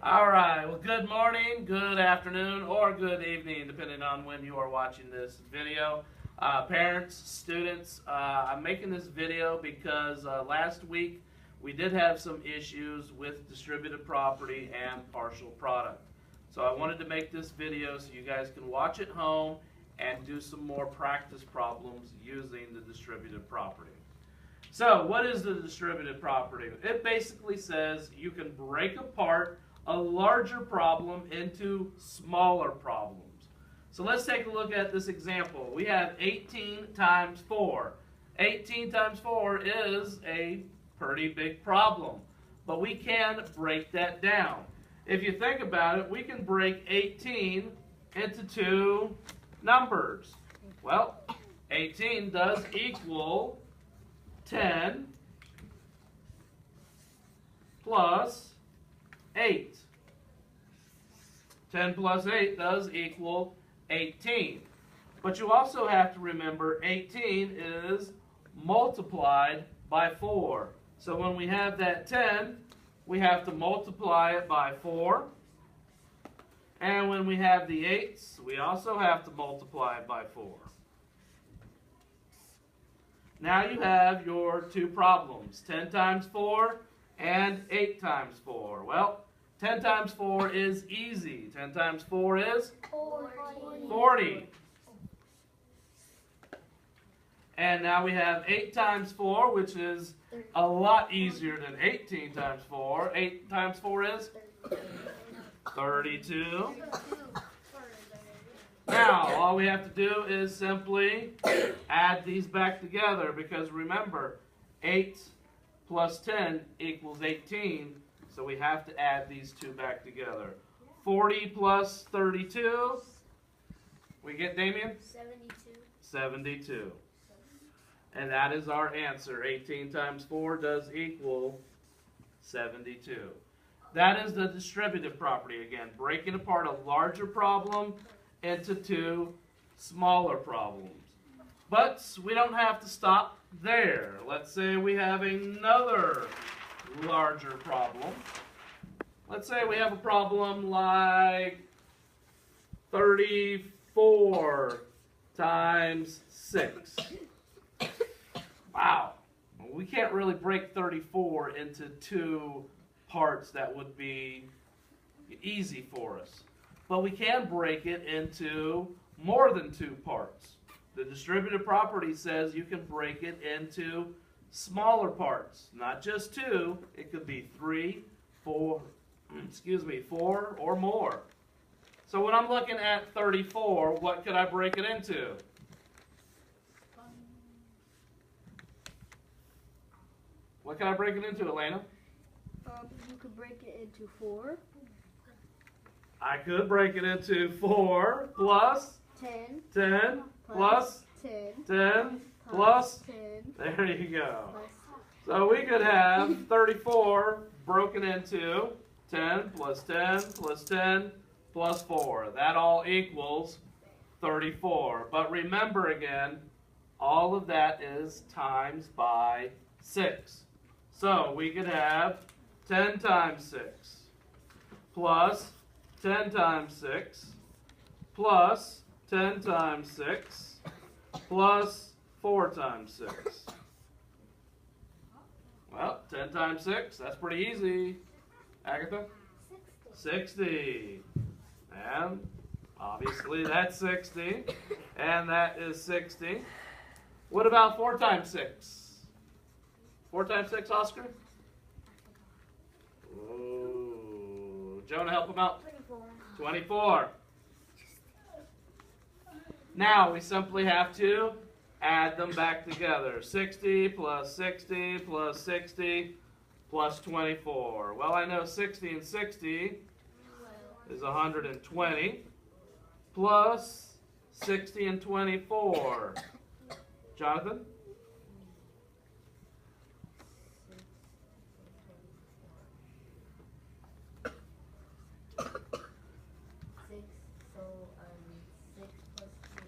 All right, well, good morning, good afternoon, or good evening, depending on when you are watching this video. Parents, students, I'm making this video because last week we did have some issues with distributed property and partial product. So I wanted to make this video so you guys can watch at home and do some more practice problems using the distributed property. So what is the distributed property? It basically says you can break apart a larger problem into smaller problems. So let's take a look at this example. We have 18 times 4. 18 times 4 is a pretty big problem, but we can break that down. If you think about it, we can break 18 into two numbers. Well, 18 does equal 10 plus 8. 10 plus 8 does equal 18. But you also have to remember 18 is multiplied by 4. So when we have that 10, we have to multiply it by 4. And when we have the 8s, we also have to multiply it by 4. Now you have your two problems, 10 times 4 and 8 times 4. Well, 10 times 4 is easy. 10 times 4 is 40. And now we have 8 times 4, which is a lot easier than 18 times 4. 8 times 4 is 32. Now, all we have to do is simply add these back together, because remember, 8 plus 10 equals 18, so we have to add these two back together. 40 plus 32, we get, Damien? 72. 72. And that is our answer. 18 times 4 does equal 72. That is the distributive property again, breaking apart a larger problem into two smaller problems. But we don't have to stop there. Let's say we have another larger problem. Let's say we have a problem like 34 times 6. Wow. We can't really break 34 into two parts that would be easy for us. But we can break it into more than two parts. The distributive property says you can break it into smaller parts, not just two. It could be 3, 4 or more. So when I'm looking at 34, what could I break it into? What can I break it into, Elena? You could break it into 4. I could break it into 4 plus 10. 10 plus 10. 10 plus 10. There you go. Plus So we could have 34 broken into 10 plus 10 plus 10 plus 4. That all equals 34. But remember again, all of that is times by 6. So we could have 10 times 6 plus 10 times 6 plus 10 times 6 plus 4 times 6. Well, 10 times 6, that's pretty easy. Agatha? 60. And obviously that's 60. And that is 60. What about 4 times 6? 4 times 6, Oscar? Ooh. Jonah, help him out. 24. Now we simply have to add them back together. 60 plus 60 plus 60 plus 24. Well, I know 60 and 60 is 120 plus 60 and 24. Jonathan? 6. So 6 plus 2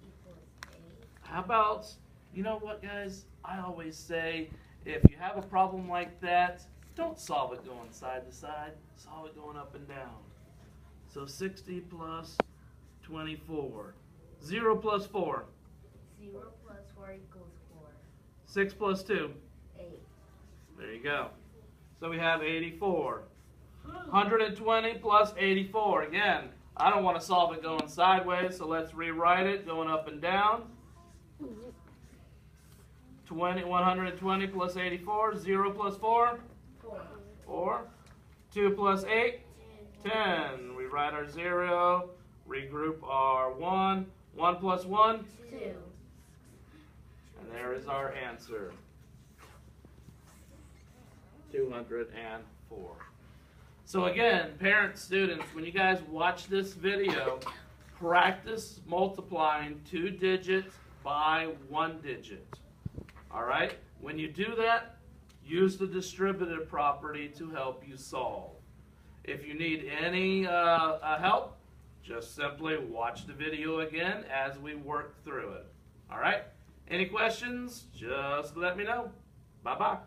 equals 8. How about, you know what, guys? I always say, if you have a problem like that, Don't solve it going side to side. Solve it going up and down. So 60 plus 24. 0 plus 4. 0 plus 4 equals 4. 6 plus 2. 8. There you go. So we have 84. 120 plus 84. Again, I don't want to solve it going sideways, so let's rewrite it going up and down. 120 plus 84. 0 plus 4. 4. 4. 2 plus 8. 10. We write our 0. Regroup our 1. 1 plus 1. 2. And there is our answer. 204. So again, parents, students, when you guys watch this video, practice multiplying 2 digits by 1 digit. All right? When you do that, use the distributive property to help you solve. If you need any help, just simply watch the video again as we work through it. All right? Any questions? Just let me know. Bye-bye.